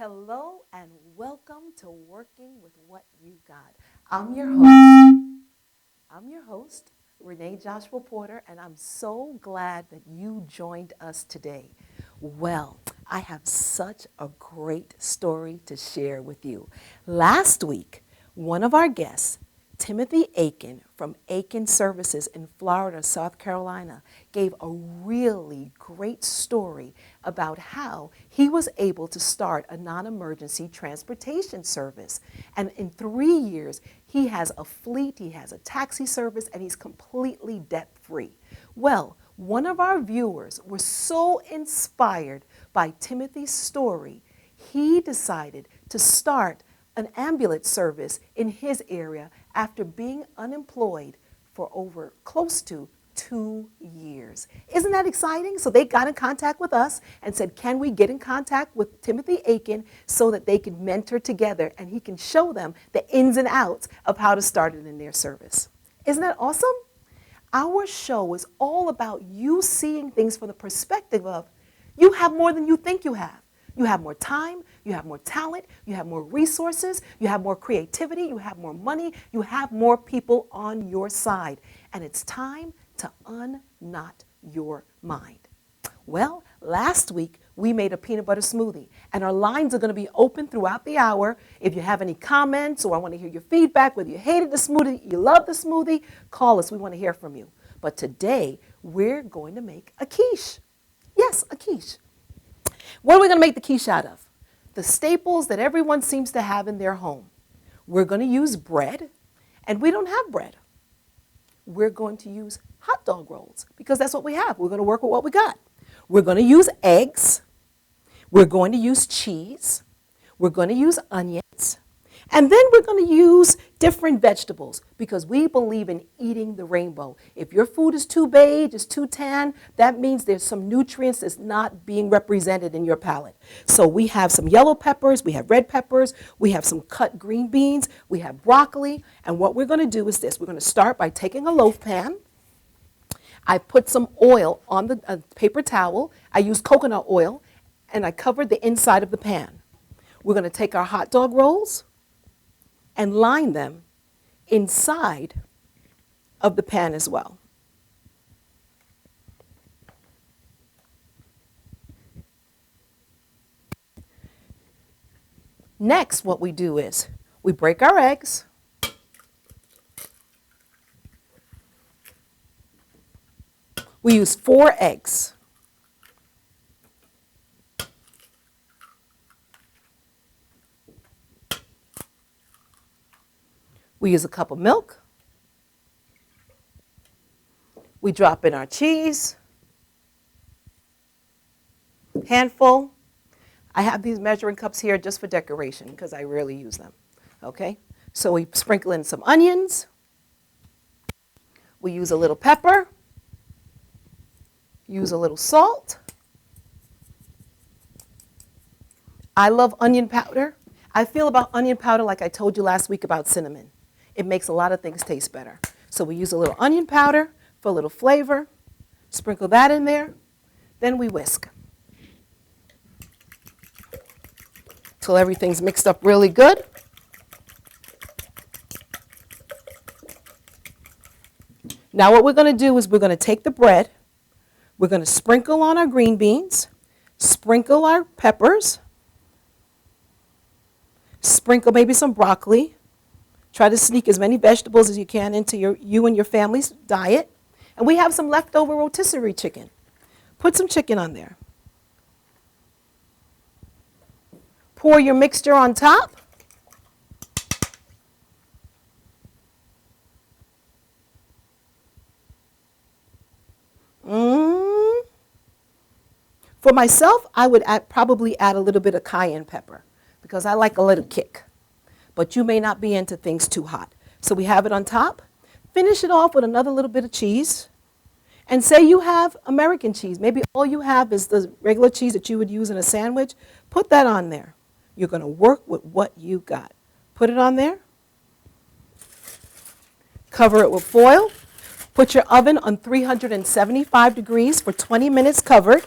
Hello and welcome to Working with What You Got. I'm your host. I'm your host, Renee Joshua Porter, and I'm so glad that you joined us today. Well, I have such a great story to share with you. Last week, one of our guests, Timothy Aiken from Aiken Services in Florida, South Carolina, gave a really great story about how he was able to start a non-emergency transportation service. And in 3 years, he has a fleet, he has a taxi service, and he's completely debt-free. Well, one of our viewers was so inspired by Timothy's story, he decided to start an ambulance service in his area after being unemployed for over close to 2 years. Isn't that exciting? So they got in contact with us and said, can we get in contact with Timothy Aiken so that they can mentor together and he can show them the ins and outs of how to start it in their service. Isn't that awesome? Our show is all about you seeing things from the perspective of you have more than you think you have. You have more time, you have more talent, you have more resources, you have more creativity, you have more money, you have more people on your side. And it's time to unknot your mind. Well, last week we made a peanut butter smoothie, and our lines are going to be open throughout the hour. If you have any comments or I want to hear your feedback, whether you hated the smoothie, you love the smoothie, call us. We want to hear from you. But today we're going to make a quiche. Yes, a quiche. What are we going to make the quiche out of? The staples that everyone seems to have in their home. We're going to use bread, and we don't have bread. We're going to use hot dog rolls because that's what we have. We're going to work with what we got. We're going to use eggs. We're going to use cheese. We're going to use onions. And then we're going to use different vegetables because we believe in eating the rainbow. If your food is too beige, it's too tan, that means there's some nutrients that's not being represented in your palate. So we have some yellow peppers, we have red peppers, we have some cut green beans, we have broccoli. And what we're going to do is this. We're going to start by taking a loaf pan. I put some oil on the paper towel. I use coconut oil, and I covered the inside of the pan. We're going to take our hot dog rolls and line them inside of the pan as well. Next, what we do is we break our eggs. We use 4 eggs. We use a cup of milk. We drop in our cheese. Handful. I have these measuring cups here just for decoration because I rarely use them. Okay? So we sprinkle in some onions. We use a little pepper. Use a little salt. I love onion powder. I feel about onion powder like I told you last week about cinnamon. It makes a lot of things taste better. So we use a little onion powder for a little flavor. Sprinkle that in there. Then we whisk. Till everything's mixed up really good. Now what we're going to do is we're going to take the bread. We're going to sprinkle on our green beans. Sprinkle our peppers. Sprinkle maybe some broccoli. Try to sneak as many vegetables as you can into you and your family's diet. And we have some leftover rotisserie chicken. Put some chicken on there. Pour your mixture on top. For myself, I would probably add a little bit of cayenne pepper because I like a little kick. But you may not be into things too hot. So we have it on top. Finish it off with another little bit of cheese. And say you have American cheese. Maybe all you have is the regular cheese that you would use in a sandwich. Put that on there. You're going to work with what you got. Put it on there. Cover it with foil. Put your oven on 375 degrees for 20 minutes covered.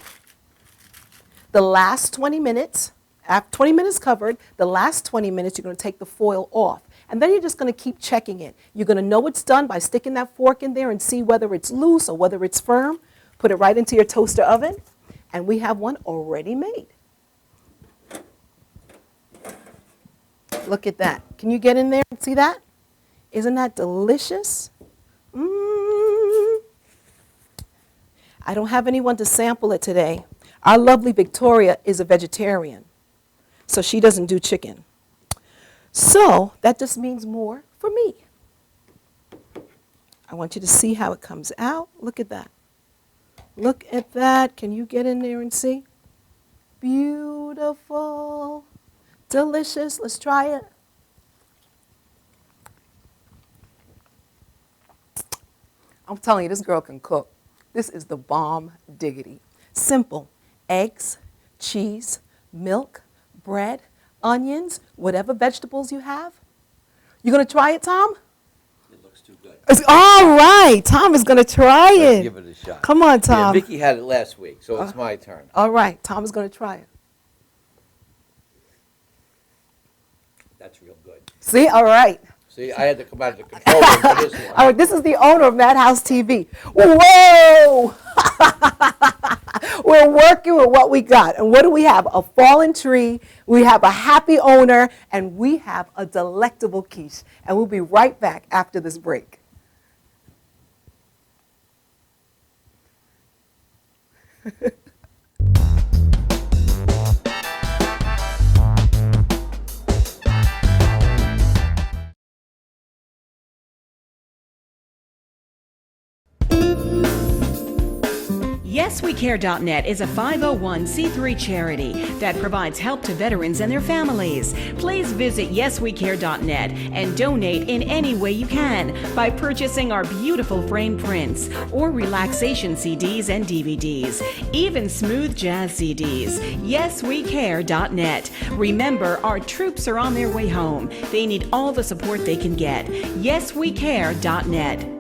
The last 20 minutes, After 20 minutes covered, the last 20 minutes, you're going to take the foil off. And then you're just going to keep checking it. You're going to know it's done by sticking that fork in there and see whether it's loose or whether it's firm. Put it right into your toaster oven, and we have one already made. Look at that. Can you get in there and see that? Isn't that delicious? I don't have anyone to sample it today. Our lovely Victoria is a vegetarian, so she doesn't do chicken. So that just means more for me. I want you to see how it comes out. Look at that. Look at that. Can you get in there and see? Beautiful. Delicious. Let's try it. I'm telling you, this girl can cook. This is the bomb diggity. Simple. Eggs, cheese, milk, bread, onions, whatever vegetables you have. You going to try it, Tom? It looks too good. All right. Tom is going to try Let's it. give it a shot. Come on, Yeah, Tom. Vicky had it last week, so it's my turn. All right. Tom is going to try it. That's real good. See? All right. See, I had to come out of the control room for this one. All right. This is the owner of Madhouse TV. Whoa! We're working with what we got. And what do we have? A fallen tree. We have a happy owner. And we have a delectable quiche. And we'll be right back after this break. YesWeCare.net is a 501c3 charity that provides help to veterans and their families. Please visit YesWeCare.net and donate in any way you can by purchasing our beautiful frame prints or relaxation CDs and DVDs, even smooth jazz CDs. YesWeCare.net. Remember, our troops are on their way home. They need all the support they can get. YesWeCare.net.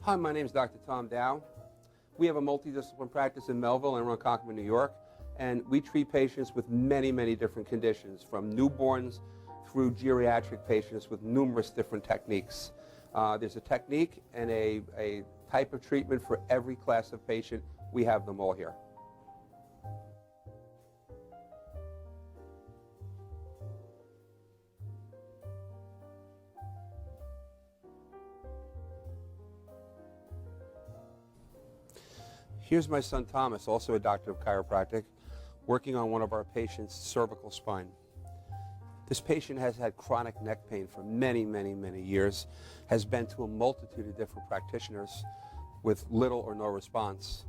Hi, my name is Dr. Tom Dow. We have a multidisciplinary practice in Melville and Ronkonkoma, New York, and we treat patients with many, many different conditions, from newborns through geriatric patients with numerous different techniques. There's a technique and a type of treatment for every class of patient. We have them all here. Here's my son Thomas, also a doctor of chiropractic, working on one of our patients' cervical spine. This patient has had chronic neck pain for many, many, many years, has been to a multitude of different practitioners with little or no response.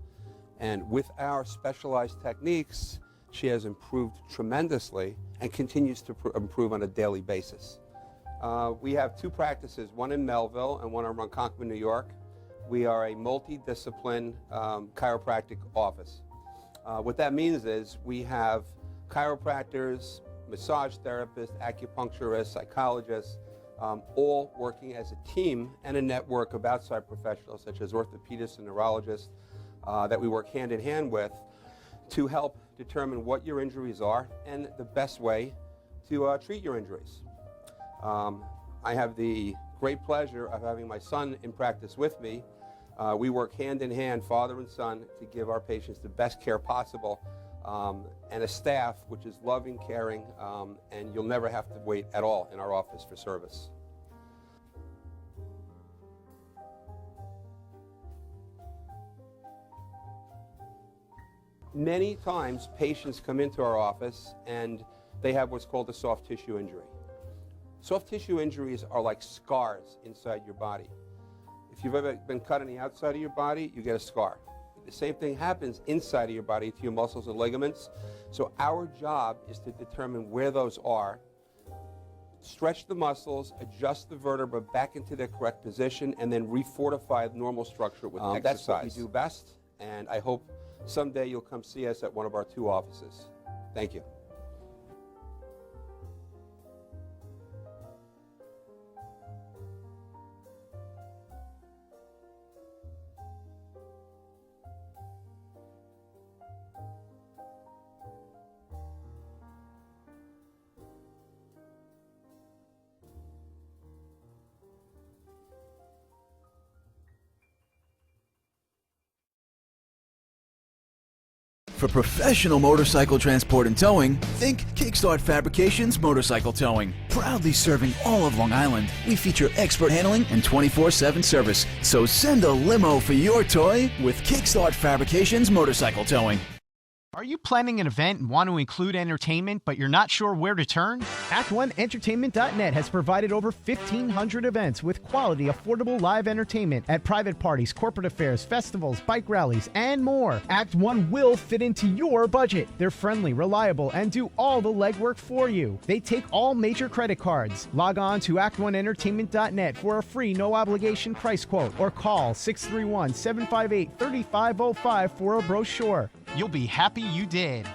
And with our specialized techniques, she has improved tremendously and continues to improve on a daily basis. We have two practices, one in Melville and one in Ronkonkoma, New York. We are a multidiscipline chiropractic office. What that means is we have chiropractors, massage therapists, acupuncturists, psychologists, all working as a team and a network of outside professionals such as orthopedists and neurologists that we work hand in hand with to help determine what your injuries are and the best way to treat your injuries. I have the great pleasure of having my son in practice with me. We work hand in hand, father and son, to give our patients the best care possible, and a staff which is loving, caring, and you'll never have to wait at all in our office for service. Many times patients come into our office and they have what's called a soft tissue injury. Soft tissue injuries are like scars inside your body. If you've ever been cut on the outside of your body, you get a scar. The same thing happens inside of your body to your muscles and ligaments. So our job is to determine where those are, stretch the muscles, adjust the vertebra back into their correct position, and then refortify normal structure with exercise. That's what we do best, and I hope someday you'll come see us at one of our 2 offices. Thank you. For professional motorcycle transport and towing, think Kickstart Fabrications Motorcycle Towing. Proudly serving all of Long Island, we feature expert handling and 24/7 service. So send a limo for your toy with Kickstart Fabrications Motorcycle Towing. Are you planning an event and want to include entertainment, but you're not sure where to turn? Act1Entertainment.net has provided over 1,500 events with quality, affordable live entertainment at private parties, corporate affairs, festivals, bike rallies, and more. Act 1 will fit into your budget. They're friendly, reliable, and do all the legwork for you. They take all major credit cards. Log on to Act1Entertainment.net for a free, no-obligation price quote or call 631-758-3505 for a brochure. You'll be happy you did.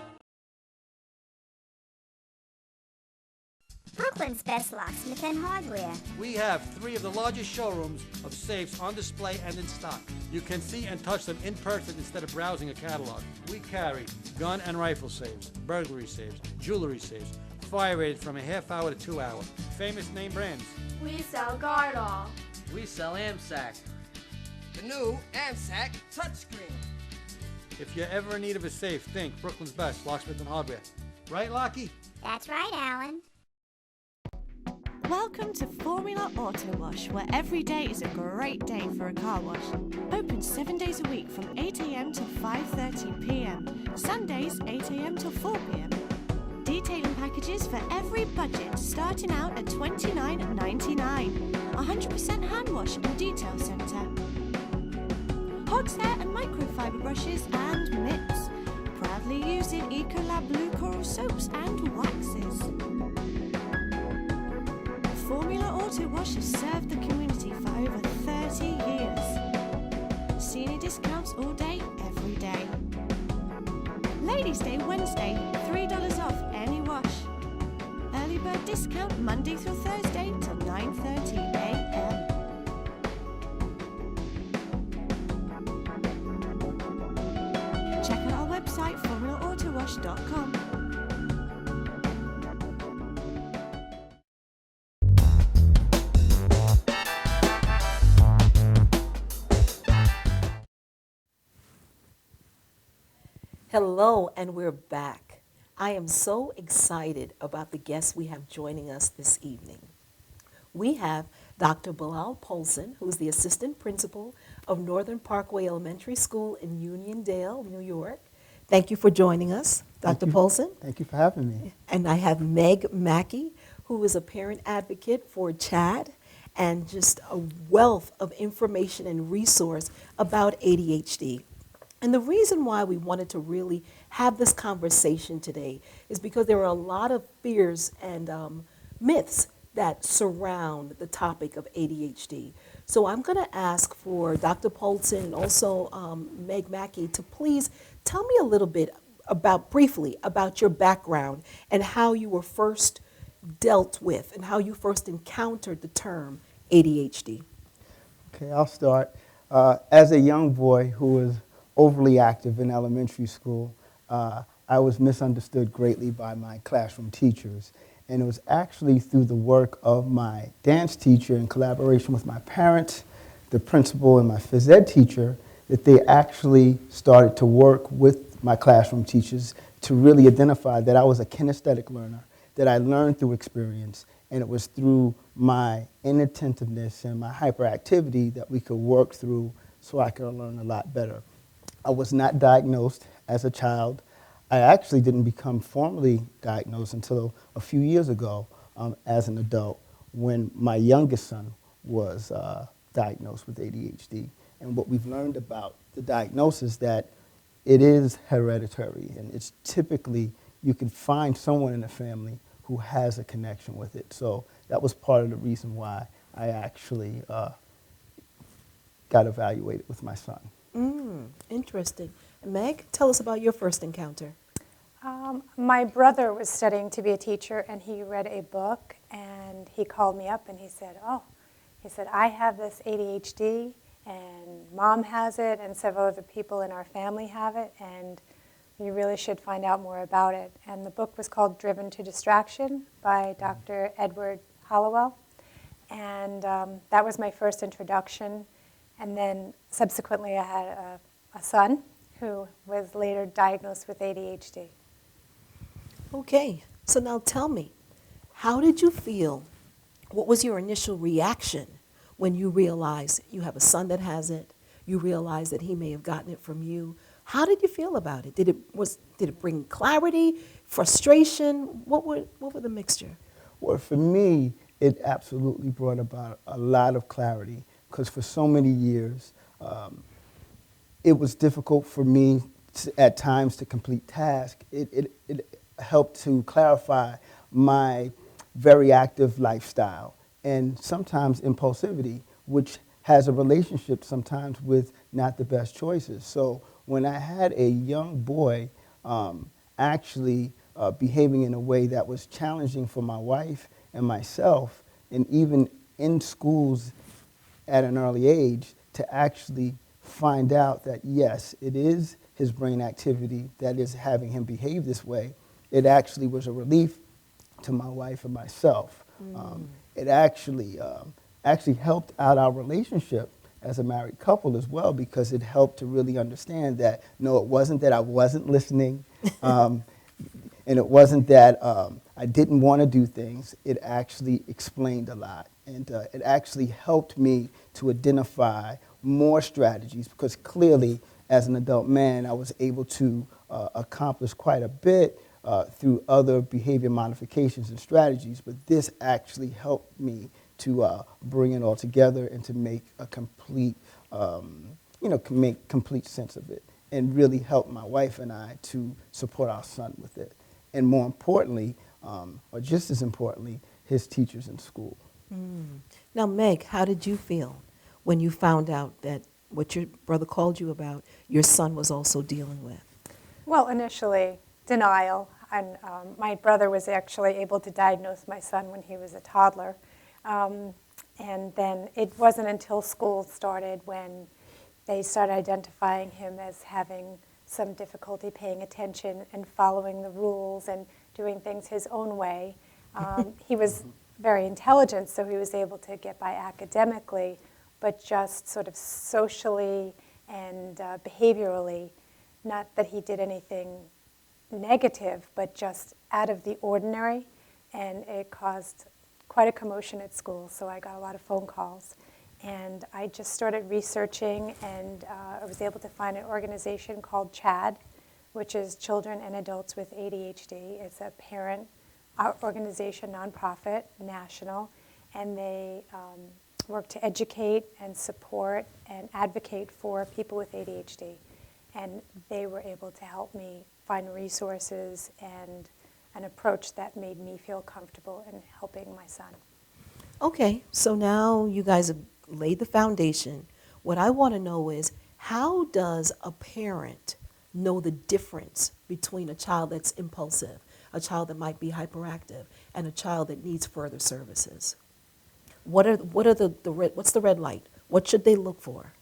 Brooklyn's best locksmith and hardware. We have 3 of the largest showrooms of safes on display and in stock. You can see and touch them in person instead of browsing a catalog. We carry gun and rifle safes, burglary safes, jewelry safes, fire rated from a half hour to 2 hour. Famous name brands. We sell Gardol. We sell AMSAC. The new AMSAC touchscreen. If you're ever in need of a safe, think Brooklyn's best locksmith and hardware. Right, Lockie? That's right, Alan. Welcome to Formula Auto Wash, where every day is a great day for a car wash. Open 7 days a week from 8 a.m. till 5:30 p.m. Sundays 8 a.m. till 4 p.m. Detailing packages for every budget, starting out at $29.99. 100% hand wash and detail centre. Hogshair and microfiber brushes and mitts. Proudly using Ecolab Blue Coral soaps and waxes. Formula Auto Wash has served the community for over 30 years. Senior discounts all day, every day. Ladies' Day Wednesday, $3 off any wash. Early bird discount Monday through Thursday till 9:30 a.m. Check out our website, formulaautowash.com. Hello, and we're back. I am so excited about the guests we have joining us this evening. We have Dr. Bilal Polson, who's the assistant principal of Northern Parkway Elementary School in Uniondale, New York. Thank you for joining us, Dr. Polson. Thank you for having me. And I have Meg Mackey, who is a parent advocate for CHAD and just a wealth of information and resource about ADHD. And the reason why we wanted to really have this conversation today is because there are a lot of fears and myths that surround the topic of ADHD. So I'm going to ask for Dr. Polson and also Meg Mackey to please tell me a little bit briefly about your background and how you were first dealt with and how you first encountered the term ADHD. Okay, I'll start. As a young boy who was overly active in elementary school, I was misunderstood greatly by my classroom teachers. And it was actually through the work of my dance teacher in collaboration with my parents, the principal, and my phys ed teacher that they actually started to work with my classroom teachers to really identify that I was a kinesthetic learner, that I learned through experience, and it was through my inattentiveness and my hyperactivity that we could work through so I could learn a lot better. I was not diagnosed as a child. I actually didn't become formally diagnosed until a few years ago as an adult when my youngest son was diagnosed with ADHD. And what we've learned about the diagnosis that it is hereditary, and it's typically, you can find someone in the family who has a connection with it. So that was part of the reason why I actually got evaluated with my son. Interesting. Meg, tell us about your first encounter. My brother was studying to be a teacher, and he read a book, and he called me up and he said, I have this ADHD, and Mom has it, and several other people in our family have it, and you really should find out more about it. And the book was called Driven to Distraction by Dr. Edward Hallowell. And that was my first introduction. And then subsequently I had a son who was later diagnosed with ADHD. Okay, so now tell me, how did you feel? What was your initial reaction when you realized you have a son that has it? You realized that he may have gotten it from you. How did you feel about it? Did it bring clarity, frustration? What were the mixture? Well, for me, it absolutely brought about a lot of clarity, because for so many years, it was difficult for me at times to complete tasks. It helped to clarify my very active lifestyle and sometimes impulsivity, which has a relationship sometimes with not the best choices. So when I had a young boy actually behaving in a way that was challenging for my wife and myself, and even in schools at an early age, to actually find out that, yes, it is his brain activity that is having him behave this way, it actually was a relief to my wife and myself. It actually helped out our relationship as a married couple as well, because it helped to really understand that, no, it wasn't that I wasn't listening, and it wasn't that I didn't want to do things. It actually explained a lot, and it actually helped me to identify more strategies, because clearly, as an adult man, I was able to accomplish quite a bit through other behavior modifications and strategies, but this actually helped me to bring it all together and to make a complete, make complete sense of it, and really help my wife and I to support our son with it. And more importantly, or just as importantly, his teachers in school. Now, Meg, how did you feel when you found out that what your brother called you about, your son was also dealing with? Well, initially, denial. And my brother was actually able to diagnose my son when he was a toddler. And then it wasn't until school started when they started identifying him as having some difficulty paying attention and following the rules and doing things his own way. He was very intelligent, so he was able to get by academically, but just sort of socially and behaviorally, not that he did anything negative, but just out of the ordinary, and it caused quite a commotion at school, so I got a lot of phone calls. And I just started researching, and I was able to find an organization called CHADD, which is Children and Adults with ADHD. It's a parent organization, nonprofit, national, and they work to educate and support and advocate for people with ADHD. And they were able to help me find resources and an approach that made me feel comfortable in helping my son. Okay, so now you guys have laid the foundation. What I want to know is, how does a parent know the difference between a child that's impulsive, a child that might be hyperactive, and a child that needs further services? What's the red light? What should they look for?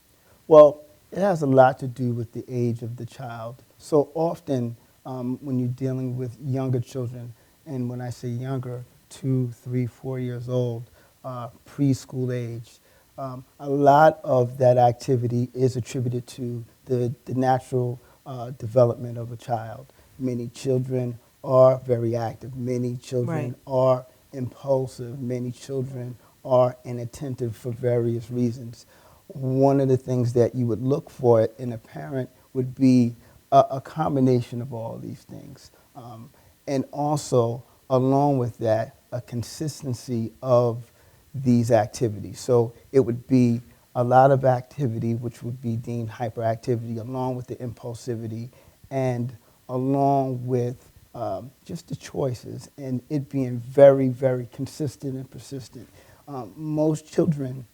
Well, it has a lot to do with the age of the child. So often when you're dealing with younger children, and when I say younger, 2, 3, 4 years old, preschool age, a lot of that activity is attributed to the natural development of a child. Many children are very active. Many children are impulsive. Many children are inattentive for various reasons. One of the things that you would look for in a parent would be a combination of all these things. And also, along with that, a consistency of these activities. So it would be a lot of activity, which would be deemed hyperactivity, along with the impulsivity, and along with just the choices, and it being very, very consistent and persistent. Most children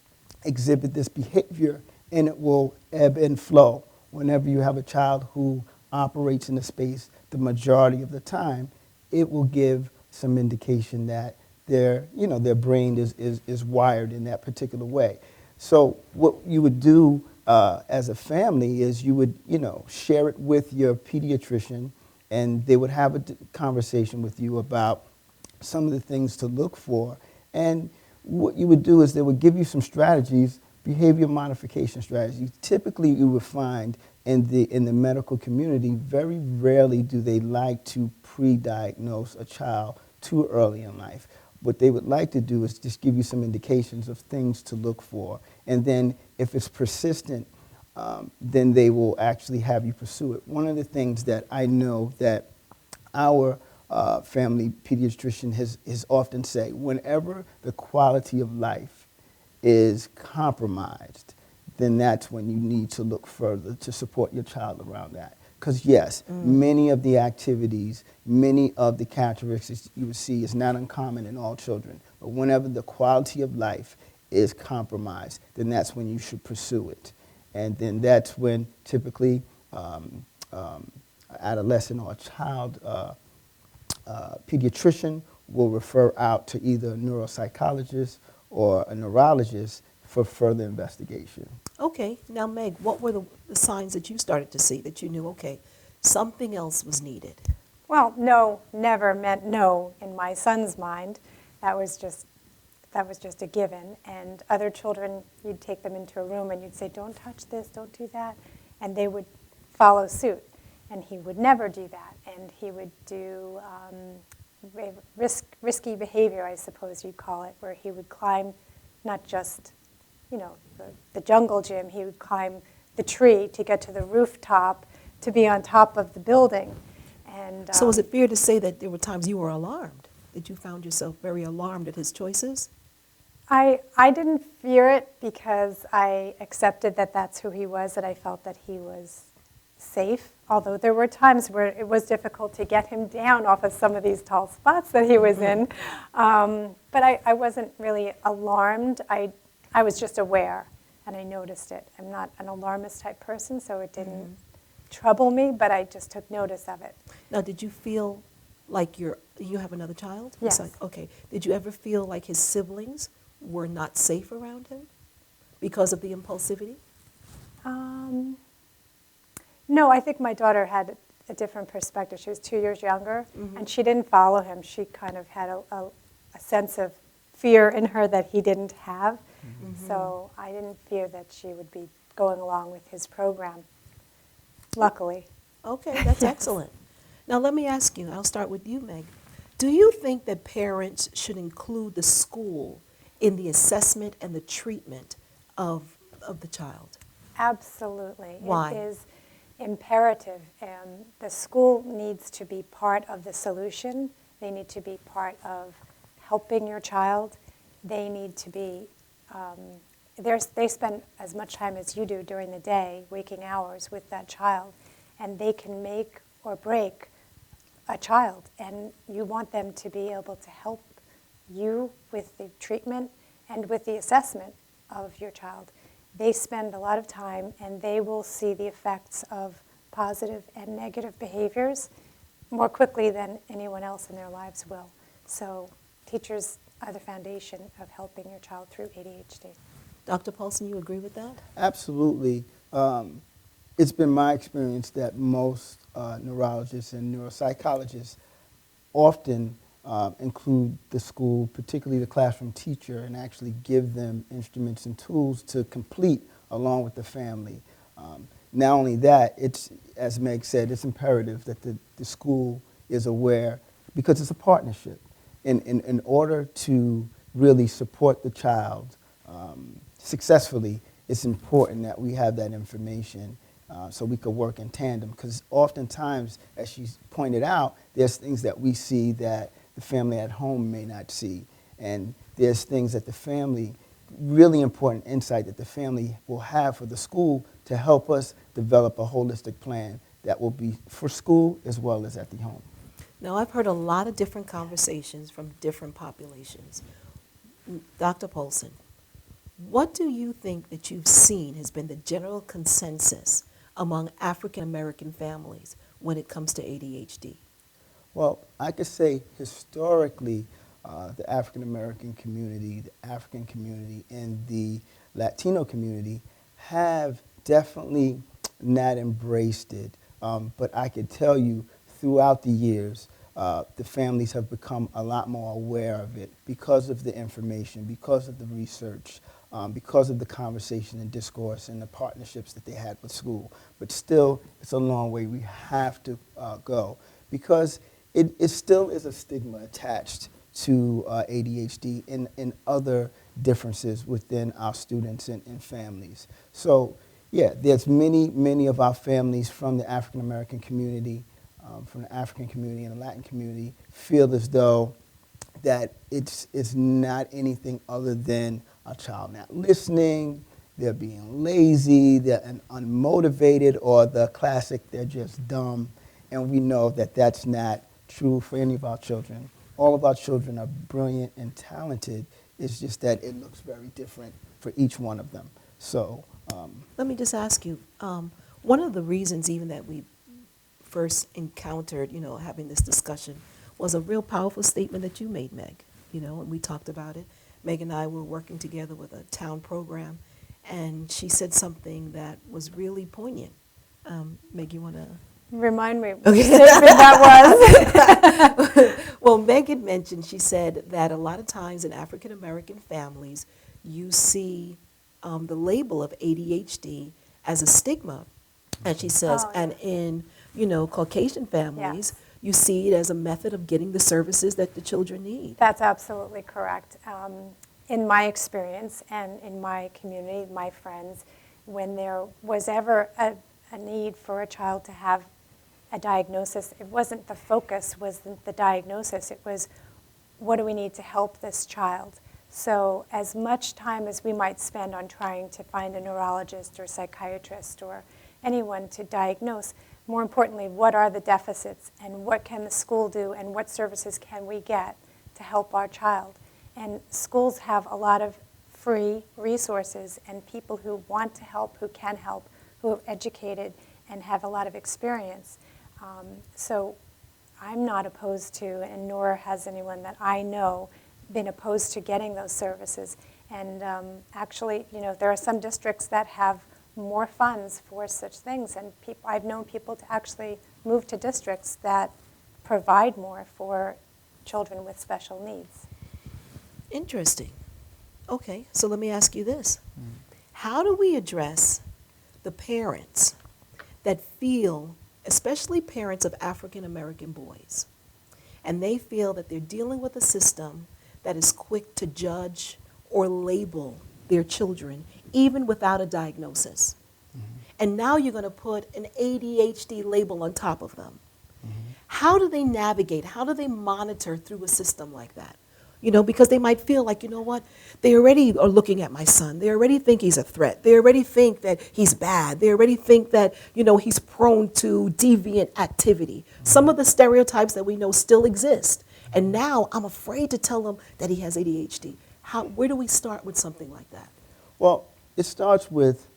exhibit this behavior, and it will ebb and flow. Whenever you have a child who operates in a space the majority of the time, it will give some indication that their brain is wired in that particular way. So what you would do as a family is you would, share it with your pediatrician, and they would have a conversation with you about some of the things to look for. And what you would do is they would give you some strategies, behavior modification strategies. Typically, you would find in the medical community, very rarely do they like to pre-diagnose a child too early in life. What they would like to do is just give you some indications of things to look for. And then if it's persistent, then they will actually have you pursue it. One of the things that I know that our family pediatrician has often said, whenever the quality of life is compromised, then that's when you need to look further to support your child around that. Because yes, many of the activities, many of the characteristics you would see is not uncommon in all children. But whenever the quality of life is compromised, then that's when you should pursue it. And then that's when typically an adolescent or a child pediatrician will refer out to either a neuropsychologist or a neurologist for further investigation. Okay, now Meg, what were the signs that you started to see that you knew, okay, something else was needed? Well, no never meant no in my son's mind. That was just a given. And other children, you'd take them into a room and you'd say, don't touch this, don't do that. And they would follow suit. And he would never do that. And he would do risky behavior, I suppose you'd call it, where he would climb not just the jungle gym, he would climb the tree to get to the rooftop, to be on top of the building. And so is it fair to say that there were times you were alarmed, that you found yourself very alarmed at his choices? I didn't fear it because I accepted that that's who he was, that I felt that he was safe, although there were times where it was difficult to get him down off of some of these tall spots that he was in. But I wasn't really alarmed. I was just aware, and I noticed it. I'm not an alarmist type person, so it didn't trouble me, but I just took notice of it. Now, did you feel like you have another child? Yes. Okay. Did you ever feel like his siblings were not safe around him because of the impulsivity? No, I think my daughter had a different perspective. She was 2 years younger, and she didn't follow him. She kind of had a sense of fear in her that he didn't have. So I didn't fear that she would be going along with his program, luckily. Okay, that's excellent. Now let me ask you, I'll start with you, Meg. Do you think that parents should include the school in the assessment and the treatment of the child? Absolutely. Why? It is imperative. The school needs to be part of the solution. They need to be part of helping your child. They need to be, they spend as much time as you do during the day, waking hours with that child, and they can make or break a child. And you want them to be able to help you with the treatment and with the assessment of your child. They spend a lot of time, and they will see the effects of positive and negative behaviors more quickly than anyone else in their lives will. So teachers are the foundation of helping your child through ADHD. Dr. Paulson, you agree with that? Absolutely. It's been my experience that most neurologists and neuropsychologists often include the school, particularly the classroom teacher, and actually give them instruments and tools to complete along with the family. Not only that, it's, as Meg said, it's imperative that the school is aware, because it's a partnership. In order to really support the child successfully, it's important that we have that information so we could work in tandem, because oftentimes, as she's pointed out, there's things that we see that the family at home may not see, and there's things that the family really important insight that the family will have for the school to help us develop a holistic plan that will be for school as well as at the home. Now, I've heard a lot of different conversations from different populations. Dr. Polson, what do you think that you've seen has been the general consensus among African American families when it comes to ADHD? Well, I could say historically, the African American community, the African community, and the Latino community have definitely not embraced it. But I could tell you throughout the years, the families have become a lot more aware of it because of the information, because of the research, because of the conversation and discourse and the partnerships that they had with school. But still, it's a long way we have to go because it still is a stigma attached to ADHD and other differences within our students and families. So yeah, there's many of our families from the African American community, from the African community and the Latin community feel as though that it's not anything other than a child not listening, they're being lazy, they're unmotivated, or the classic, they're just dumb. And we know that that's not true for any of our children. All of our children are brilliant and talented. It's just that it looks very different for each one of them. So let me just ask you, one of the reasons even that we first encountered, having this discussion was a real powerful statement that you made, Meg, and we talked about it. Meg and I were working together with a town program, and she said something that was really poignant. Meg, you want to? Remind me what statement that was. Well, Meg had mentioned, she said that a lot of times in African American families, you see the label of ADHD as a stigma. And she says, and in, Caucasian families, you see it as a method of getting the services that the children need. That's absolutely correct. In my experience and in my community, my friends, when there was ever a need for a child to have a diagnosis, it wasn't the focus, wasn't the diagnosis, it was what do we need to help this child? So as much time as we might spend on trying to find a neurologist or a psychiatrist or anyone to diagnose, more importantly, what are the deficits and what can the school do and what services can we get to help our child? And schools have a lot of free resources and people who want to help, who can help, who are educated and have a lot of experience. So I'm not opposed to, and nor has anyone that I know been opposed to getting those services. And actually, there are some districts that have more funds for such things, and I've known people to actually move to districts that provide more for children with special needs. Interesting. Okay, so let me ask you this. How do we address the parents that feel, especially parents of African American boys, and they feel that they're dealing with a system that is quick to judge or label their children, even without a diagnosis? And now you're going to put an ADHD label on top of them. How do they navigate? How do they monitor through a system like that? Because they might feel like, they already are looking at my son. They already think he's a threat. They already think that he's bad. They already think that, he's prone to deviant activity. Some of the stereotypes that we know still exist. And now I'm afraid to tell him that he has ADHD. Where do we start with something like that? Well, it starts with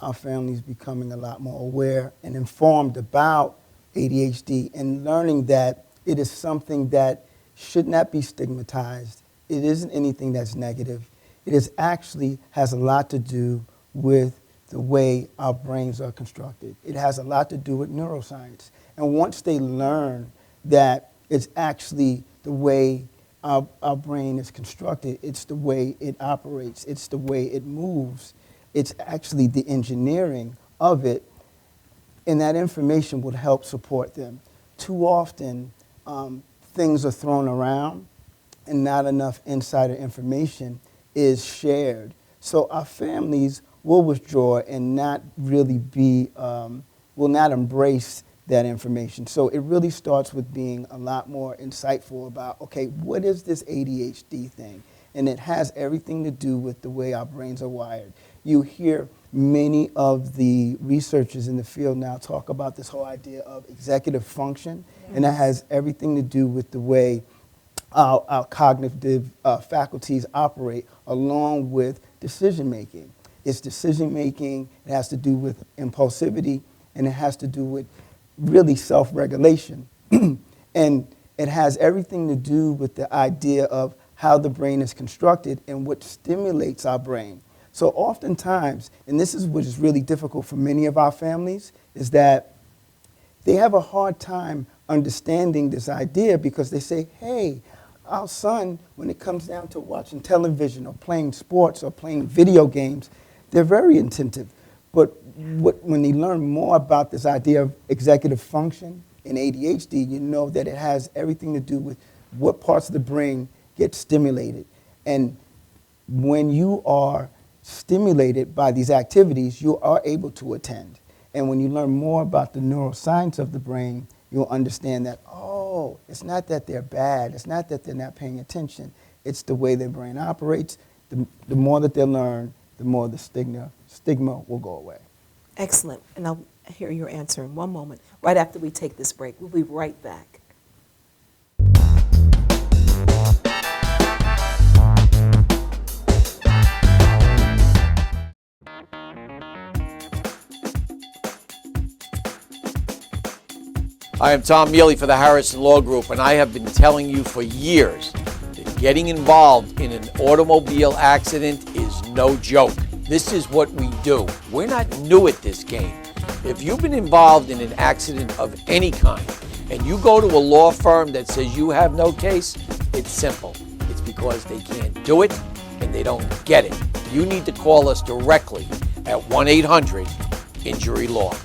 our families becoming a lot more aware and informed about ADHD and learning that it is something that should not be stigmatized. It isn't anything that's negative. It is actually has a lot to do with the way our brains are constructed. It has a lot to do with neuroscience. And once they learn that it's actually the way our brain is constructed, it's the way it operates, it's the way it moves, it's actually the engineering of it, and that information would help support them. Too often, things are thrown around and not enough insider information is shared. So our families will withdraw and not really will not embrace that information. So it really starts with being a lot more insightful about, okay, what is this ADHD thing? and it has everything to do with the way our brains are wired. You hear many of the researchers in the field now talk about this whole idea of executive function, and that has everything to do with the way our cognitive faculties operate along with decision making. It's decision making, it has to do with impulsivity, and it has to do with really self-regulation. And it has everything to do with the idea of how the brain is constructed and what stimulates our brain. So oftentimes, and this is what is really difficult for many of our families, is that they have a hard time understanding this idea because they say, hey, our son, when it comes down to watching television or playing sports or playing video games, they're very attentive. But when they learn more about this idea of executive function in ADHD, you know that it has everything to do with what parts of the brain get stimulated. And when you are stimulated by these activities, you are able to attend. And when you learn more about the neuroscience of the brain, you'll understand that, oh, it's not that they're bad, it's not that they're not paying attention, it's the way their brain operates. The more that they learn, the more the stigma will go away. Excellent. And I'll hear your answer in one moment, right after we take this break. We'll be right back. I am Tom Mealy for the Harrison Law Group, and I have been telling you for years that getting involved in an automobile accident is no joke. This is what we do. We're not new at this game. If you've been involved in an accident of any kind, and you go to a law firm that says you have no case, it's simple. It's because they can't do it and they don't get it. You need to call us directly at 1-800-INJURY-LAW.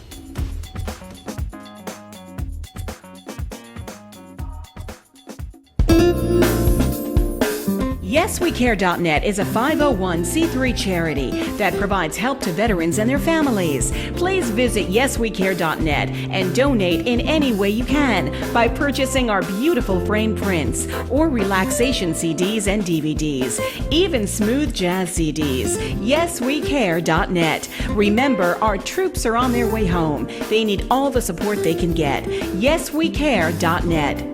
YesWeCare.net is a 501c3 charity that provides help to veterans and their families. Please visit YesWeCare.net and donate in any way you can by purchasing our beautiful frame prints or relaxation CDs and DVDs, even smooth jazz CDs. YesWeCare.net. Remember, our troops are on their way home. They need all the support they can get. YesWeCare.net.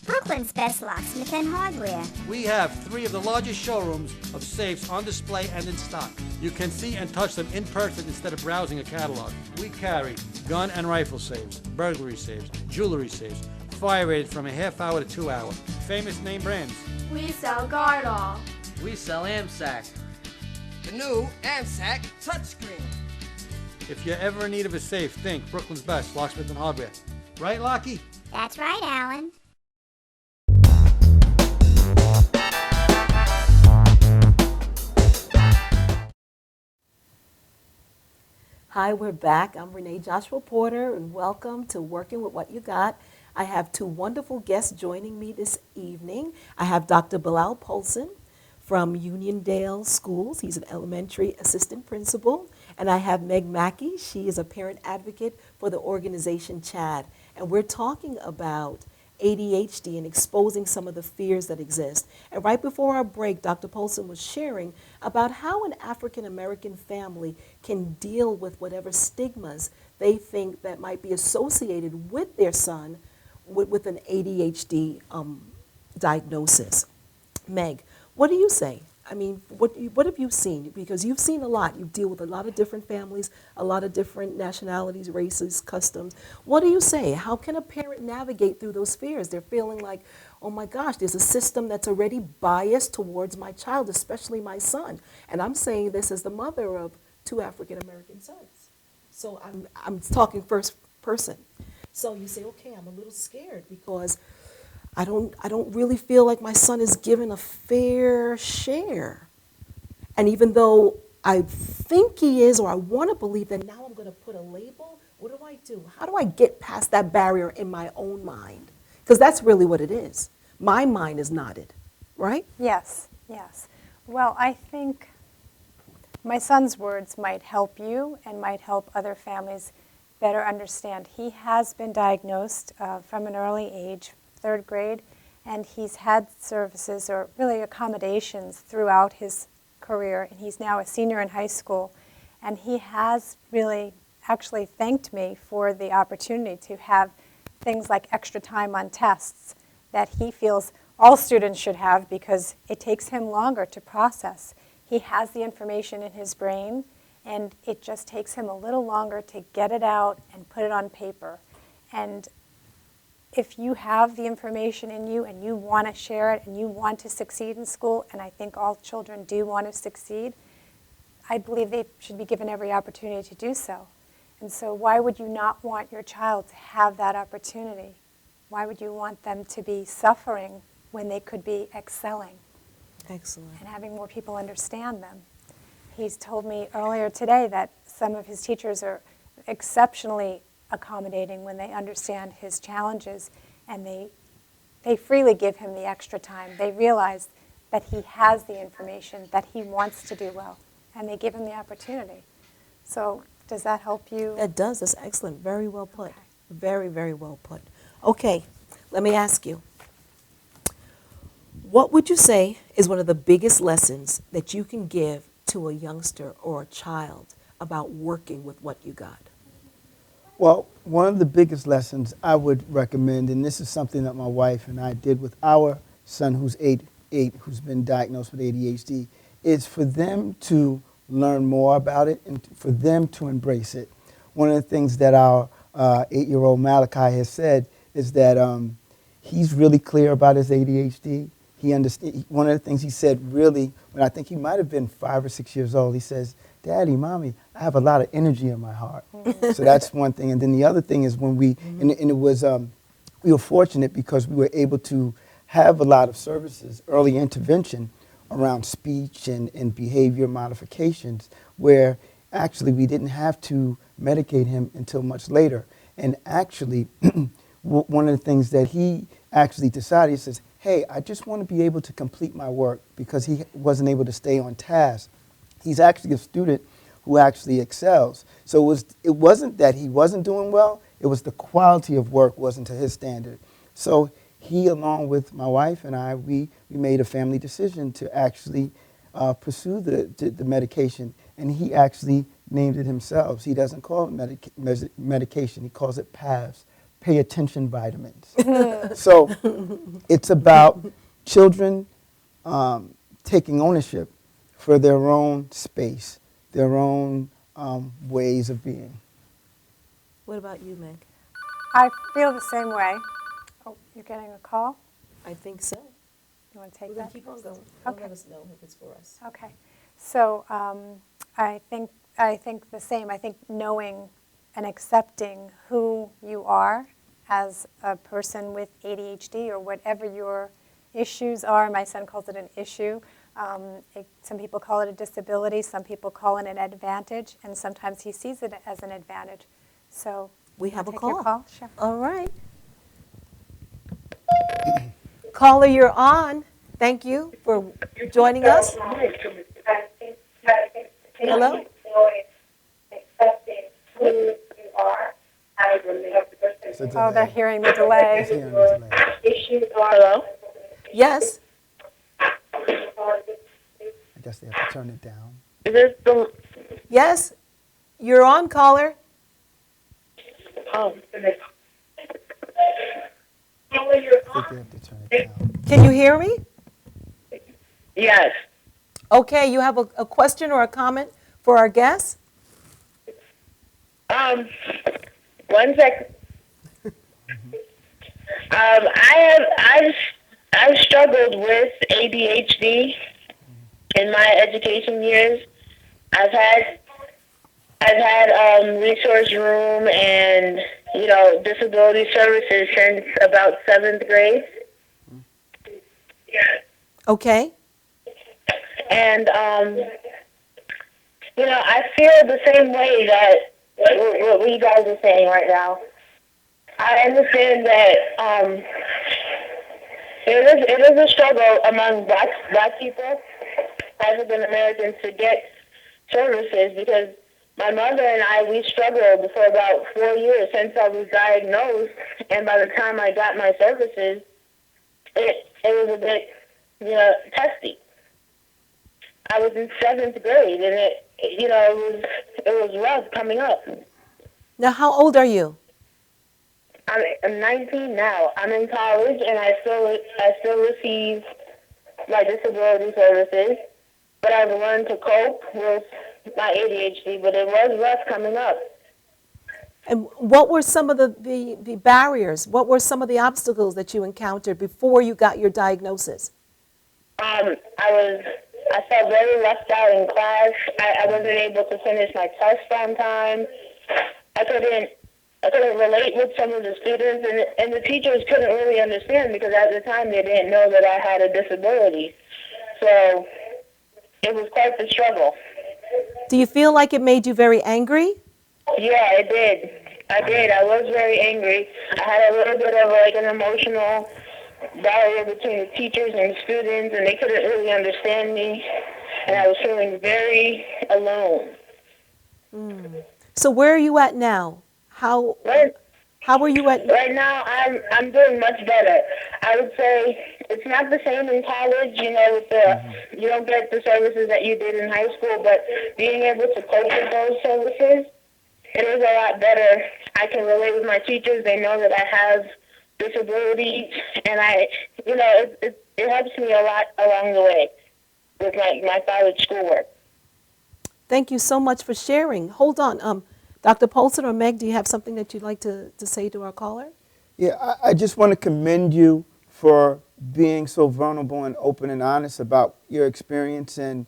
Brooklyn's best locksmith and hardware. We have 3 of the largest showrooms of safes on display and in stock. You can see and touch them in person instead of browsing a catalog. We carry gun and rifle safes, burglary safes, jewelry safes, fire rated from a half hour to 2 hour. Famous name brands. We sell Gardol. We sell AMSAC. The new AMSAC touchscreen. If you're ever in need of a safe, think Brooklyn's best locksmith and hardware. Right, Lockie? That's right, Alan. Hi, we're back. I'm Renee Joshua Porter, and welcome to Working with What You Got. I have 2 wonderful guests joining me this evening. I have Dr. Bilal Polson from Uniondale Schools. He's an elementary assistant principal. And I have Meg Mackey. She is a parent advocate for the organization CHAD. And we're talking about ADHD and exposing some of the fears that exist. And right before our break, Dr. Polson was sharing about how an African-American family can deal with whatever stigmas they think that might be associated with their son with an ADHD diagnosis. Meg, what do you say? I mean, what have you seen? Because you've seen a lot. You deal with a lot of different families, a lot of different nationalities, races, customs. What do you say? How can a parent navigate through those fears? They're feeling like, oh my gosh, there's a system that's already biased towards my child, especially my son. And I'm saying this as the mother of 2 African-American sons. So I'm talking first person. So you say, okay, I'm a little scared because I don't really feel like my son is given a fair share. And even though I think he is, or I want to believe that, now I'm going to put a label, what do I do? How do I get past that barrier in my own mind? Because that's really what it is. My mind is knotted, right? Yes, yes. Well, I think my son's words might help you and might help other families better understand. He has been diagnosed from an early age, 3rd grade, and he's had services or really accommodations throughout his career, and he's now a senior in high school. And he has really actually thanked me for the opportunity to have things like extra time on tests that he feels all students should have because it takes him longer to process. He has the information in his brain, and it just takes him a little longer to get it out and put it on paper. And if you have the information in you and you want to share it and you want to succeed in school, and I think all children do want to succeed, I believe they should be given every opportunity to do so. And so why would you not want your child to have that opportunity? Why would you want them to be suffering when they could be excelling? Excellent. And having more people understand them. He's told me earlier today that some of his teachers are exceptionally accommodating when they understand his challenges, and they freely give him the extra time. They realize that he has the information, that he wants to do well, and they give him the opportunity. So does that help you? That does. That's excellent. Very well put. Okay. Very, very well put. Okay, let me ask you. What would you say is one of the biggest lessons that you can give to a youngster or a child about working with what you got? Well, one of the biggest lessons I would recommend, and this is something that my wife and I did with our son who's eight, who's been diagnosed with ADHD, is for them to learn more about it and for them to embrace it. One of the things that our 8-year-old Malachi has said is that he's really clear about his ADHD. He understand. One of the things he said really, when I think he might have been 5 or 6 years old, he says, "Daddy, Mommy, I have a lot of energy in my heart." So that's one thing. And then the other thing is when we, and it was, we were fortunate because we were able to have a lot of services, early intervention around speech and behavior modifications, where actually we didn't have to medicate him until much later. And actually, one of the things that he actually decided, he says, "Hey, I just want to be able to complete my work," because he wasn't able to stay on task. He's actually a student who actually excels. So it wasn't that he wasn't doing well, it was the quality of work wasn't to his standard. So he, along with my wife and I, we made a family decision to actually pursue the medication, and he actually named it himself. He doesn't call it medication, he calls it PAVs, pay attention vitamins. So it's about children taking ownership for their own space, their own ways of being. What about you, Meg? I feel the same way. Oh, you're getting a call? I think so. You want to take We're that? going to keep on going. Okay. Let us know if it's for us. Okay. So I think the same. I think knowing and accepting who you are as a person with ADHD or whatever your issues are. My son calls it an issue. Some people call it a disability. Some people call it an advantage. And sometimes he sees it as an advantage. So we have a take call. Your call? Sure. All right. Caller, you're on. Thank you for joining us. Hello? Oh, they're hearing the delay. Hello? Yes? I guess they have to turn it down. Is this the... Yes? You're on, caller. I think they have to turn it down. Can you hear me? Yes. Okay, you have a question or a comment for our guest? 1 second. I've struggled with ADHD in my education years. I've had resource room and disability services since about 7th grade. Okay. And I feel the same way that what you guys are saying right now. I understand that it is a struggle among black people, African Americans, to get services because my mother and I, we struggled for about 4 years since I was diagnosed, and by the time I got my services, it was a bit, testy. I was in 7th grade, and it was rough coming up. Now, how old are you? I'm 19 now. I'm in college, and I still receive my disability services, but I've learned to cope with my ADHD, but it was rough coming up. And what were some of the barriers? What were some of the obstacles that you encountered before you got your diagnosis? I felt very left out in class. I wasn't able to finish my test on time. I couldn't relate with some of the students, and the teachers couldn't really understand because at the time they didn't know that I had a disability. So it was quite the struggle. Do you feel like it made you very angry? Yeah, it did. I did. I was very angry. I had a little bit of an emotional barrier between the teachers and the students, and they couldn't really understand me, and I was feeling very alone. So where are you at now? How are you at? Right now, I'm doing much better. I would say it's not the same in college, you don't get the services that you did in high school, but being able to cope with those services, it is a lot better. I can relate with my teachers. They know that I have disabilities, and it helps me a lot along the way with my college schoolwork. Thank you so much for sharing. Hold on. Dr. Polson or Meg, do you have something that you'd like to say to our caller? Yeah, I just want to commend you for being so vulnerable and open and honest about your experience. And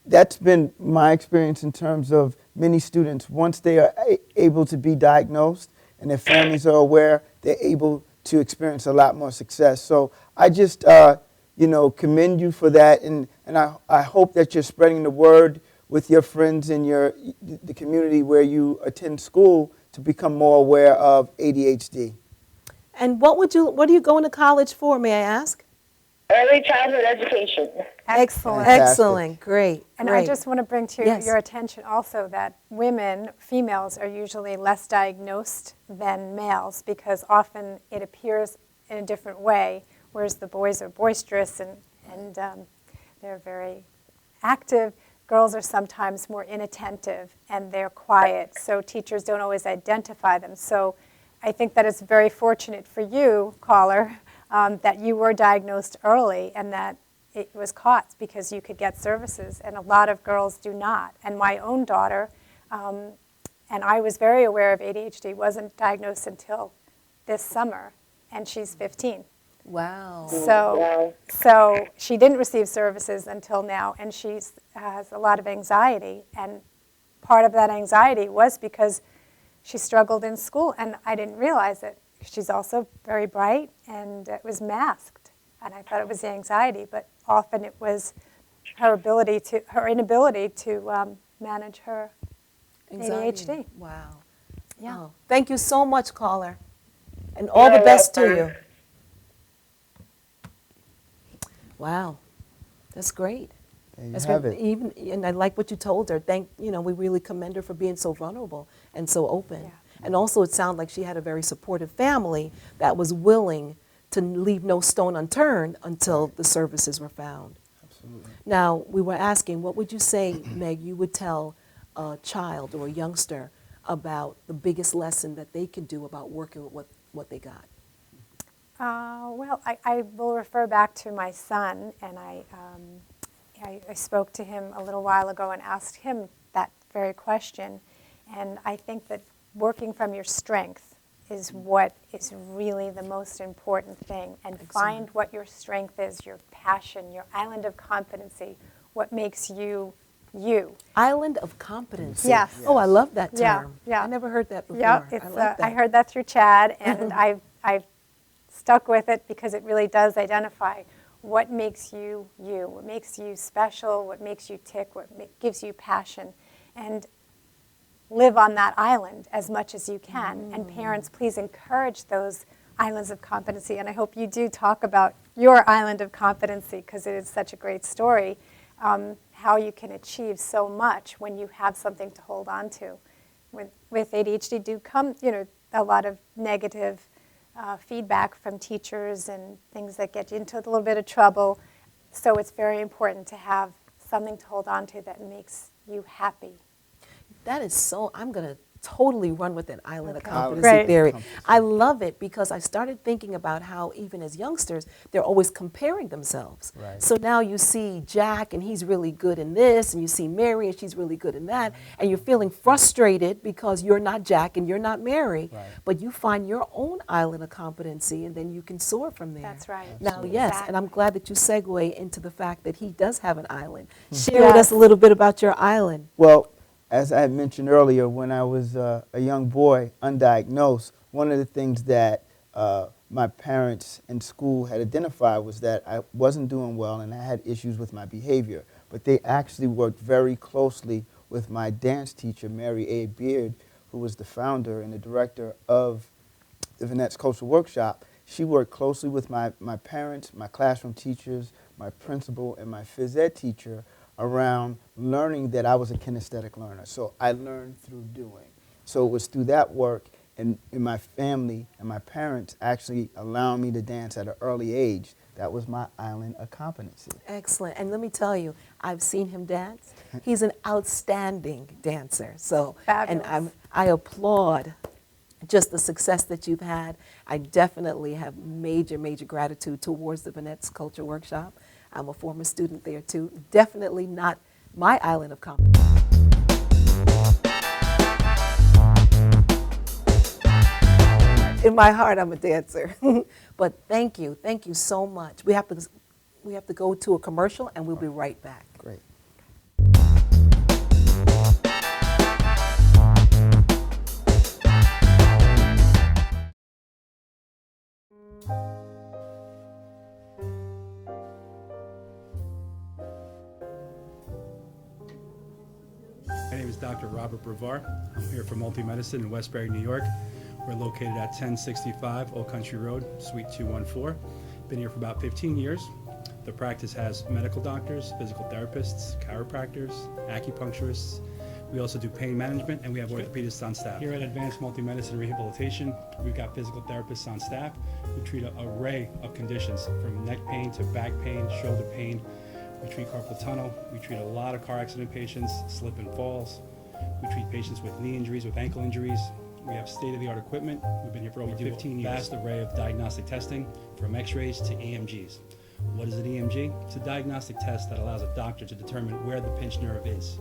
that's been my experience in terms of many students. Once they are able to be diagnosed and their families are aware, they're able to experience a lot more success. So I just, commend you for that. And I hope that you're spreading the word with your friends in the community where you attend school to become more aware of ADHD. And what are you going to college for, may I ask? Early childhood education. Excellent. Excellent. Great. And great. I just want to bring to your attention also that females are usually less diagnosed than males because often it appears in a different way, whereas the boys are boisterous and they're very active. Girls are sometimes more inattentive and they're quiet, so teachers don't always identify them. So I think that it's very fortunate for you, caller, that you were diagnosed early and that it was caught because you could get services, and a lot of girls do not. And my own daughter, and I was very aware of ADHD, wasn't diagnosed until this summer, and she's 15. Wow. So she didn't receive services until now, and she has a lot of anxiety. And part of that anxiety was because she struggled in school, and I didn't realize it. She's also very bright, and it was masked. And I thought it was the anxiety, but often it was her inability to manage her Anxiety. ADHD. Wow. Yeah. Oh, thank you so much, caller, and all the best to you. Wow, that's great. There you That's have great. it. And I like what you told her. We really commend her for being so vulnerable and so open. Yeah. And also, it sounded like she had a very supportive family that was willing to leave no stone unturned until the services were found. Absolutely. Now, we were asking, what would you say, Meg, you would tell a child or a youngster about the biggest lesson that they can do about working with what they got? Well, I will refer back to my son, and I spoke to him a little while ago and asked him that very question. And I think that working from your strength is what is really the most important thing. And find what your strength is, your passion, your island of competency, what makes you you. Island of competency. Yes. Oh, I love that term. Yeah. I never heard that before. Yeah, I like that. I heard that through Chad, and I've stuck with it because it really does identify what makes you you, what makes you special, what makes you tick, what gives you passion. And live on that island as much as you can. And parents, please encourage those islands of competency. And I hope you do talk about your island of competency because it is such a great story. how you can achieve so much when you have something to hold on to. With ADHD do come, a lot of negative feedback from teachers and things that get you into a little bit of trouble. So it's very important to have something to hold on to that makes you happy. That is so, I'm going to totally run with that island of Okay. competency Great. theory. I love it because I started thinking about how even as youngsters, they're always comparing themselves. Right. So now you see Jack and he's really good in this, and you see Mary and she's really good in that, and you're feeling frustrated because you're not Jack and you're not Mary, Right. but you find your own island of competency and then you can soar from there. That's right. Now, yes, and I'm glad that you segue into the fact that he does have an island. Hmm. Share with us a little bit about your island. Well, as I had mentioned earlier, when I was a young boy, undiagnosed, one of the things that my parents in school had identified was that I wasn't doing well and I had issues with my behavior. But they actually worked very closely with my dance teacher, Mary A. Beard, who was the founder and the director of the Vinette's Cultural Workshop. She worked closely with my parents, my classroom teachers, my principal, and my phys ed teacher around learning that I was a kinesthetic learner. So I learned through doing. So it was through that work and in my family and my parents actually allowing me to dance at an early age. That was my island of competency. Excellent. And let me tell you, I've seen him dance. He's an outstanding dancer. So, Fabulous. and I applaud just the success that you've had. I definitely have major, major gratitude towards the Vinette's Culture Workshop. I'm a former student there too. Definitely not my island of competence. In my heart, I'm a dancer. But thank you so much. We have to go to a commercial, and we'll be right back. Great. My name is Dr. Robert Brevard. I'm here for Multi-Medicine in Westbury, New York. We're located at 1065 Old Country Road, Suite 214. Been here for about 15 years. The practice has medical doctors, physical therapists, chiropractors, acupuncturists. We also do pain management, and we have orthopedists on staff. Here at Advanced Multi-Medicine Rehabilitation, we've got physical therapists on staff who treat an array of conditions, from neck pain to back pain, shoulder pain. We treat carpal tunnel. We treat a lot of car accident patients, slip and falls. We treat patients with knee injuries, with ankle injuries. We have state-of-the-art equipment. We've been here for over 15 years. Vast array of diagnostic testing, from x-rays to EMGs. What is an EMG? It's a diagnostic test that allows a doctor to determine where the pinched nerve is.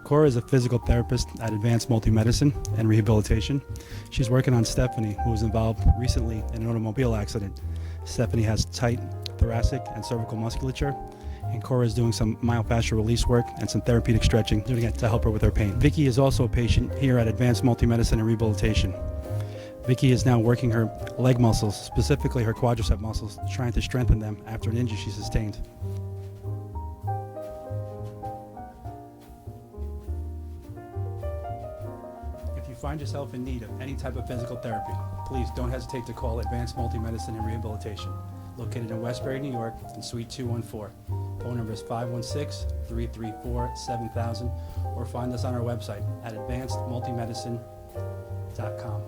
Cora is a physical therapist at Advanced Multi-Medicine and Rehabilitation. She's working on Stephanie, who was involved recently in an automobile accident. Stephanie has tight thoracic and cervical musculature, and Cora is doing some myofascial release work and some therapeutic stretching, doing it to help her with her pain. Vicky is also a patient here at Advanced Multi-Medicine and Rehabilitation. Vicky is now working her leg muscles, specifically her quadricep muscles, trying to strengthen them after an injury she sustained. If you find yourself in need of any type of physical therapy, please don't hesitate to call Advanced Multi-Medicine and Rehabilitation, located in Westbury, New York, in Suite 214. Phone number is 516-334-7000, or find us on our website at advancedmultimedicine.com.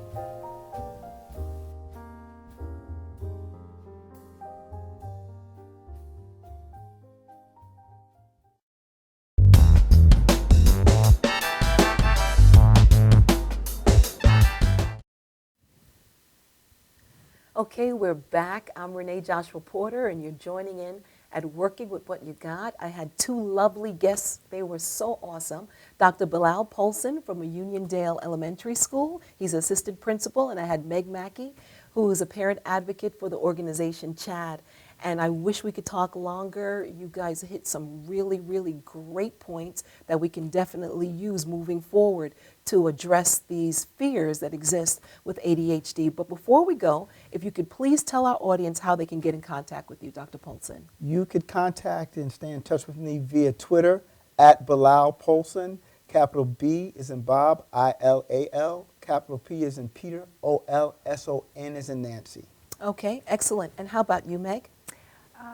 Okay, we're back. I'm Renee Joshua Porter, and you're joining in at Working with What You Got. I had two lovely guests. They were so awesome. Dr. Bilal Polson from Uniondale Elementary School. He's assistant principal. And I had Meg Mackey, who is a parent advocate for the organization CHAD. And I wish we could talk longer. You guys hit some really, really great points that we can definitely use moving forward to address these fears that exist with ADHD. But before we go, if you could please tell our audience how they can get in contact with you, Dr. Polson. You could contact and stay in touch with me via Twitter at Bilal Polson. Capital B is in Bob, I-L-A-L. Capital P is in Peter, O-L-S-O-N is in Nancy. Okay, excellent. And how about you, Meg?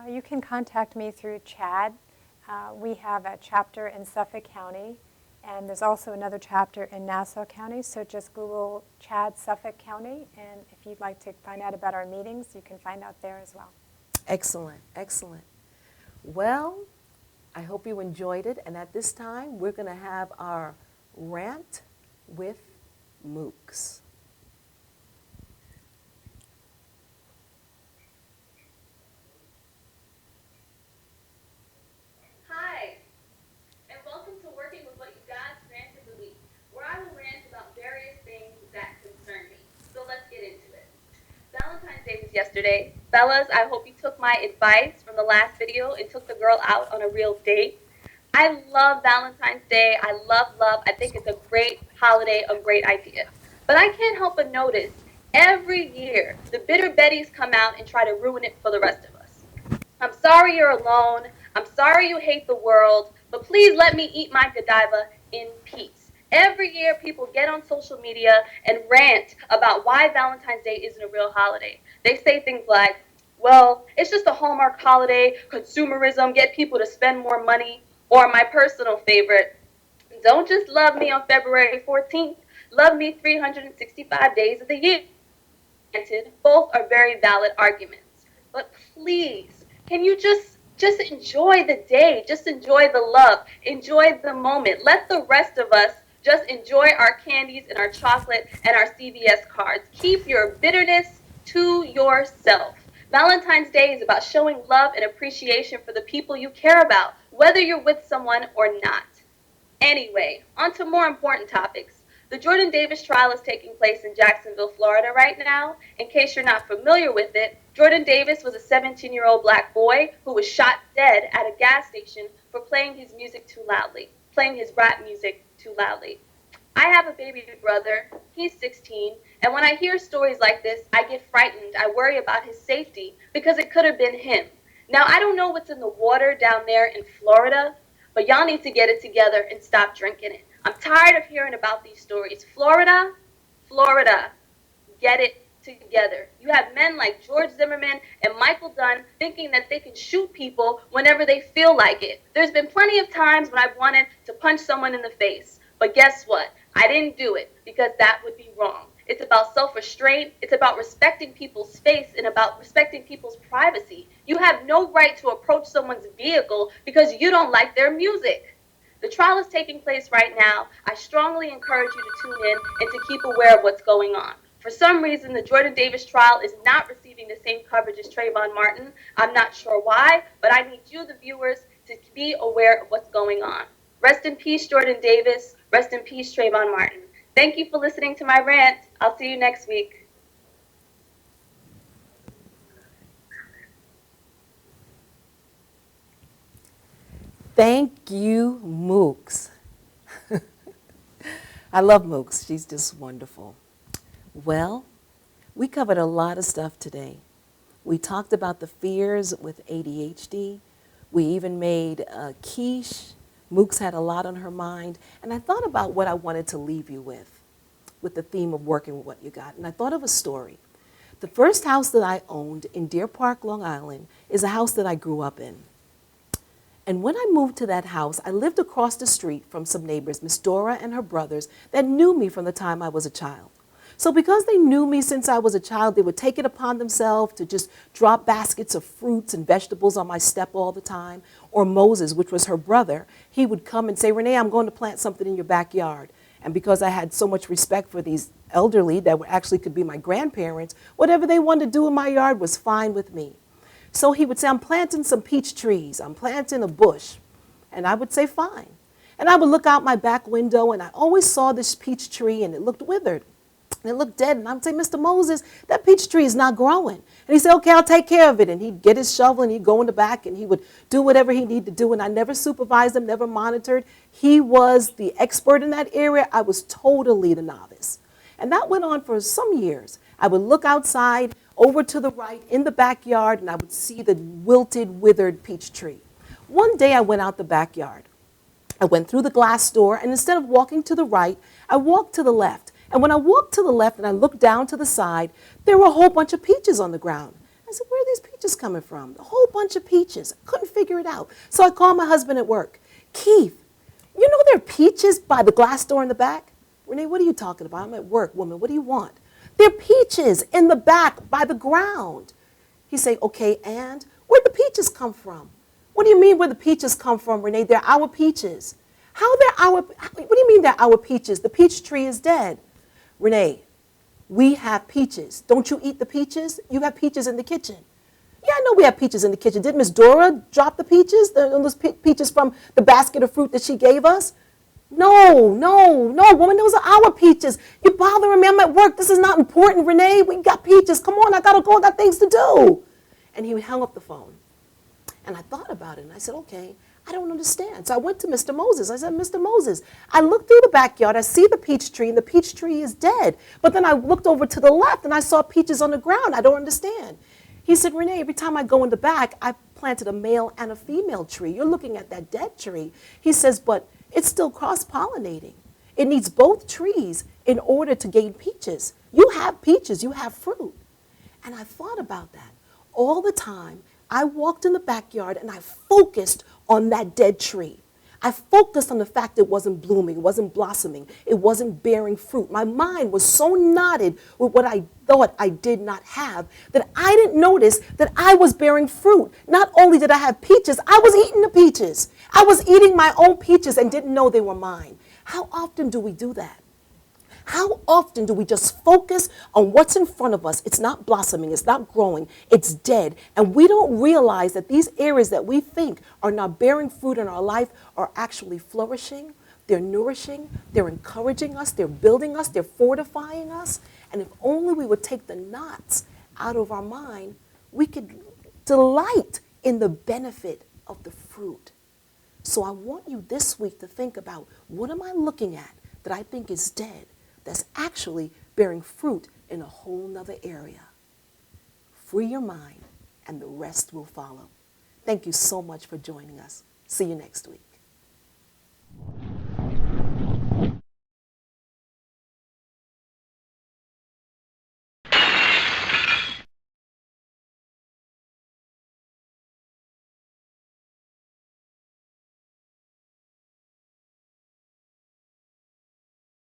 You can contact me through CHAD. We have a chapter in Suffolk County, and there's also another chapter in Nassau County, so just Google CHAD Suffolk County, and if you'd like to find out about our meetings, you can find out there as well. Excellent, excellent. Well, I hope you enjoyed it, and at this time, we're going to have our rant with MOOCs. Hi, and welcome to Working with What You Got Rant of the Week, where I will rant about various things that concern me. So let's get into it. Valentine's Day was yesterday. Fellas, I hope you took my advice from the last video and took the girl out on a real date. I love Valentine's Day. I love love. I think it's a great holiday, a great idea. But I can't help but notice every year the bitter Bettys come out and try to ruin it for the rest of us. I'm sorry you're alone. I'm sorry you hate the world, but please let me eat my Godiva in peace. Every year people get on social media and rant about why Valentine's Day isn't a real holiday. They say things like, well, it's just a Hallmark holiday, consumerism, get people to spend more money. Or my personal favorite, don't just love me on February 14th, love me 365 days of the year. Granted, both are very valid arguments. But please, can you just enjoy the day, just enjoy the love, enjoy the moment. Let the rest of us just enjoy our candies and our chocolate and our CVS cards. Keep your bitterness to yourself. Valentine's Day is about showing love and appreciation for the people you care about, whether you're with someone or not. Anyway, on to more important topics. The Jordan Davis trial is taking place in Jacksonville, Florida right now. In case you're not familiar with it, Jordan Davis was a 17-year-old black boy who was shot dead at a gas station for playing his music too loudly, playing his rap music too loudly. I have a baby brother, he's 16, and when I hear stories like this, I get frightened. I worry about his safety because it could have been him. Now, I don't know what's in the water down there in Florida, but y'all need to get it together and stop drinking it. I'm tired of hearing about these stories. Florida, get it together. You have men like George Zimmerman and Michael Dunn thinking that they can shoot people whenever they feel like it. There's been plenty of times when I've wanted to punch someone in the face, but guess what? I didn't do it because that would be wrong. It's about self-restraint. It's about respecting people's space and about respecting people's privacy. You have no right to approach someone's vehicle because you don't like their music. The trial is taking place right now. I strongly encourage you to tune in and to keep aware of what's going on. For some reason, the Jordan Davis trial is not receiving the same coverage as Trayvon Martin. I'm not sure why, but I need you, the viewers, to be aware of what's going on. Rest in peace, Jordan Davis. Rest in peace, Trayvon Martin. Thank you for listening to my rant. I'll see you next week. Thank you, MOOCs. I love MOOCs. She's just wonderful. Well, we covered a lot of stuff today. We talked about the fears with ADHD. We even made a quiche. MOOCs had a lot on her mind. And I thought about what I wanted to leave you with the theme of working with what you got. And I thought of a story. The first house that I owned in Deer Park, Long Island, is a house that I grew up in. And when I moved to that house, I lived across the street from some neighbors, Miss Dora and her brothers, that knew me from the time I was a child. So because they knew me since I was a child, they would take it upon themselves to just drop baskets of fruits and vegetables on my step all the time. Or Moses, which was her brother, he would come and say, Renee, I'm going to plant something in your backyard. And because I had so much respect for these elderly that actually could be my grandparents, whatever they wanted to do in my yard was fine with me. So he would say, I'm planting some peach trees, I'm planting a bush. And I would say, fine. And I would look out my back window and I always saw this peach tree and it looked withered. And it looked dead. And I would say, Mr. Moses, that peach tree is not growing. And he said, okay, I'll take care of it. And he'd get his shovel and he'd go in the back and he would do whatever he needed to do. And I never supervised him, never monitored. He was the expert in that area. I was totally the novice. And that went on for some years. I would look outside over to the right in the backyard and I would see the wilted, withered peach tree. One day I went out the backyard. I went through the glass door and instead of walking to the right, I walked to the left. And when I walked to the left and I looked down to the side, there were a whole bunch of peaches on the ground. I said, where are these peaches coming from? A whole bunch of peaches. I couldn't figure it out. So I called my husband at work. Keith, you know there are peaches by the glass door in the back? Renee, what are you talking about? I'm at work, woman. What do you want? There are peaches in the back by the ground. He said, okay, and where'd the peaches come from? What do you mean where the peaches come from, Renee? They're our peaches. What do you mean they're our peaches? The peach tree is dead. Renee, we have peaches. Don't you eat the peaches? You have peaches in the kitchen. Yeah, I know we have peaches in the kitchen. Did Miss Dora drop the peaches? Those peaches from the basket of fruit that she gave us? No, woman, those are our peaches. You're bothering me. I'm at work. This is not important, Renee. We got peaches. Come on, I got to go. I got things to do. And he hung up the phone. And I thought about it, and I said, okay, I don't understand. So I went to Mr. Moses. I said, Mr. Moses, I looked through the backyard. I see the peach tree, and the peach tree is dead. But then I looked over to the left, and I saw peaches on the ground. I don't understand. He said, Renee, every time I go in the back, I planted a male and a female tree. You're looking at that dead tree. He says, but it's still cross-pollinating. It needs both trees in order to gain peaches. You have peaches. You have fruit. And I thought about that all the time. I walked in the backyard, and I focused on that dead tree. I focused on the fact it wasn't blooming, it wasn't blossoming, it wasn't bearing fruit. My mind was so knotted with what I thought I did not have that I didn't notice that I was bearing fruit. Not only did I have peaches, I was eating the peaches. I was eating my own peaches and didn't know they were mine. How often do we do that? How often do we just focus on what's in front of us? It's not blossoming, it's not growing, it's dead. And we don't realize that these areas that we think are not bearing fruit in our life are actually flourishing, they're nourishing, they're encouraging us, they're building us, they're fortifying us. And if only we would take the knots out of our mind, we could delight in the benefit of the fruit. So I want you this week to think about, what am I looking at that I think is dead, that's actually bearing fruit in a whole nother area? Free your mind, and the rest will follow. Thank you so much for joining us. See you next week.